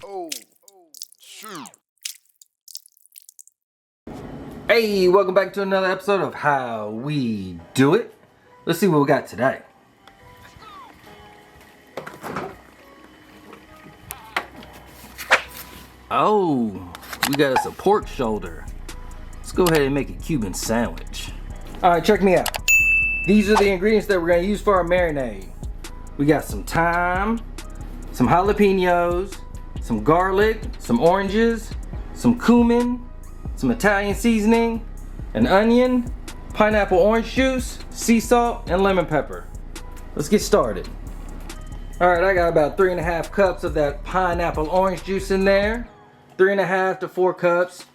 Oh, shoot. Hey, welcome back to another episode of How We Do It. Let's see what we got today. Oh, we got us a pork shoulder. Let's go ahead and make a Cuban sandwich. Alright, check me out. These are the ingredients that we're going to use for our marinade. We got some thyme, some jalapenos, some garlic, some oranges, some cumin, some Italian seasoning, an onion, pineapple orange juice, sea salt, and lemon pepper. Let's get started. Alright, I got about 3.5 cups of that pineapple orange juice in there. 3.5 to 4 cups.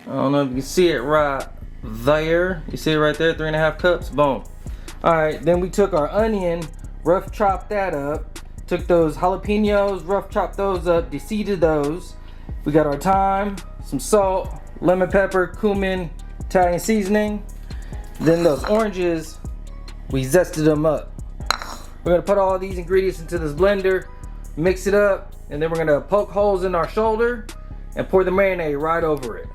I don't know if you can see it right there. You see it right there, 3.5 cups, boom. Alright, then we took our onion, rough chopped that up. Took those jalapenos, rough chopped those up, de-seeded those. We got our thyme, some salt, lemon pepper, cumin, Italian seasoning. Then those oranges, we zested them up. We're gonna put all these ingredients into this blender, mix it up, and then we're gonna poke holes in our shoulder and pour the marinade right over it.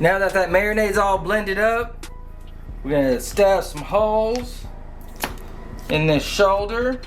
Now that marinade's all blended up, we're gonna stab some holes in this shoulder.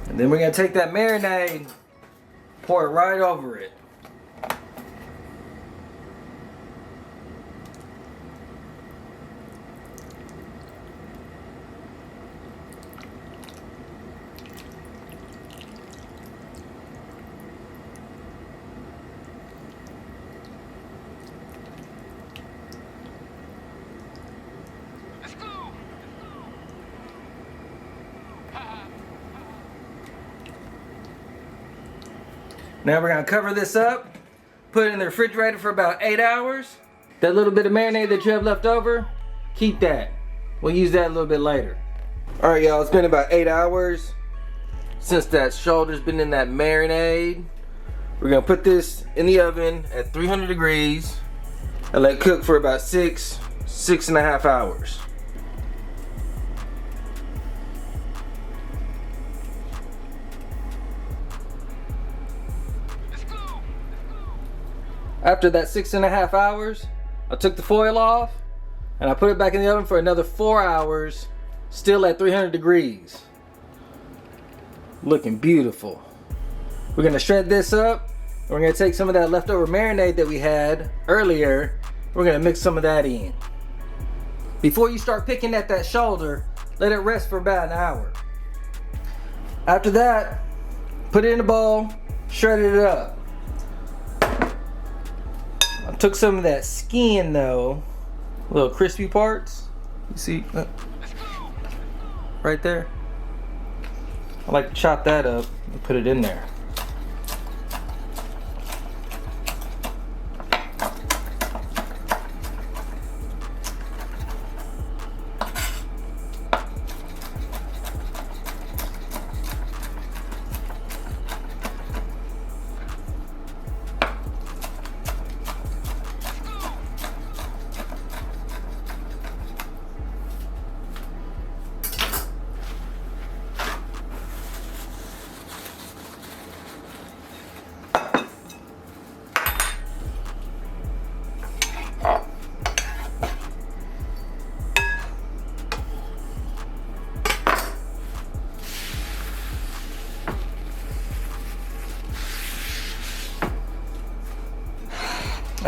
And then we're gonna take that marinade, pour it right over it. Now we're gonna cover this up, put it in the refrigerator for about 8 hours. That little bit of marinade that you have left over, keep that. We'll use that a little bit later. All right, y'all, it's been about 8 hours since that shoulder's been in that marinade. We're gonna put this in the oven at 300 degrees and let it cook for about 6.5 hours. After that 6.5 hours, I took the foil off and I put it back in the oven for another 4 hours, still at 300 degrees. Looking beautiful. We're gonna shred this up. And we're gonna take some of that leftover marinade that we had earlier. We're gonna mix some of that in. Before you start picking at that shoulder, let it rest for about an hour. After that, put it in a bowl, shred it up. I took some of that skin though, little crispy parts. You see, right there. I like to chop that up and put it in there.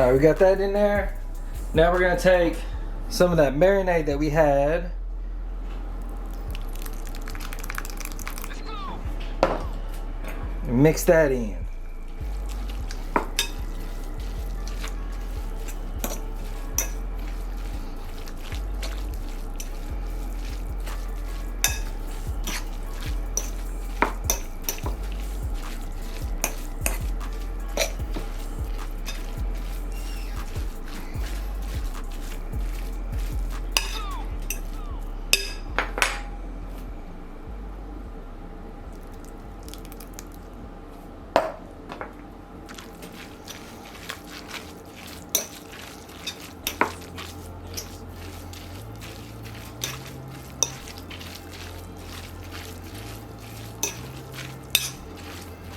All right, we got that in there. Now we're gonna take some of that marinade that we had. And mix that in.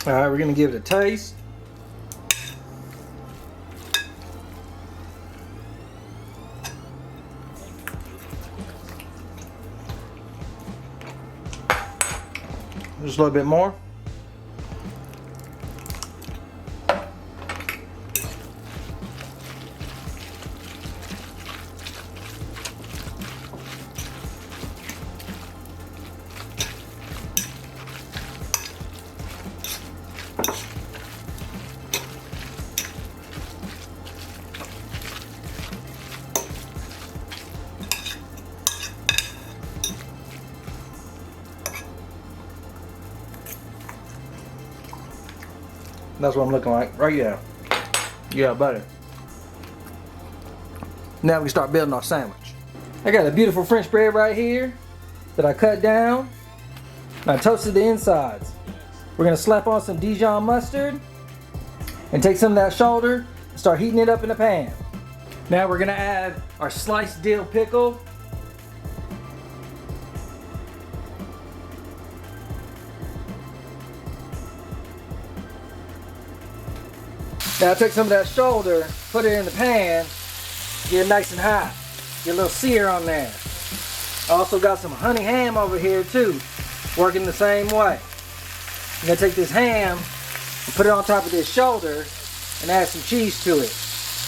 All right, we're gonna give it a taste. Just a little bit more. That's what I'm looking like. Right, yeah. Yeah, butter. Now we can start building our sandwich. I got a beautiful French bread right here that I cut down. And I toasted the insides. We're gonna slap on some Dijon mustard and take some of that shoulder and start heating it up in the pan. Now we're gonna add our sliced dill pickle. Now take some of that shoulder, put it in the pan, get it nice and hot. Get a little sear on there. I also got some honey ham over here too, working the same way. I'm gonna take this ham and put it on top of this shoulder and add some cheese to it.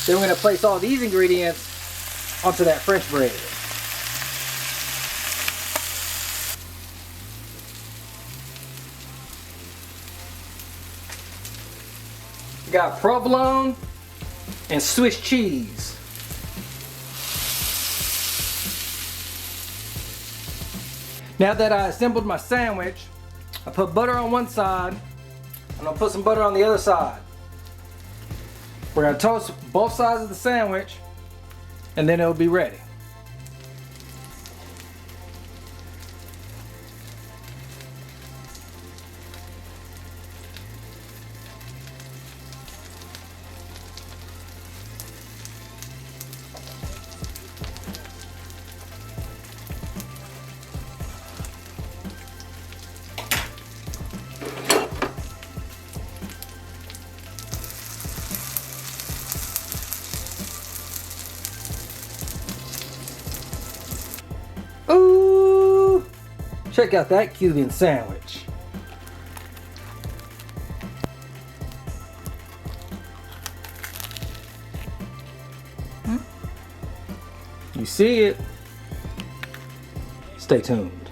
Then we're gonna place all these ingredients onto that French bread. We got provolone and Swiss cheese. Now that I assembled my sandwich, I put butter on one side, and I'll put some butter on the other side. We're gonna toast both sides of the sandwich, and then it'll be ready. Ooh! Check out that Cuban sandwich. You see it? Stay tuned.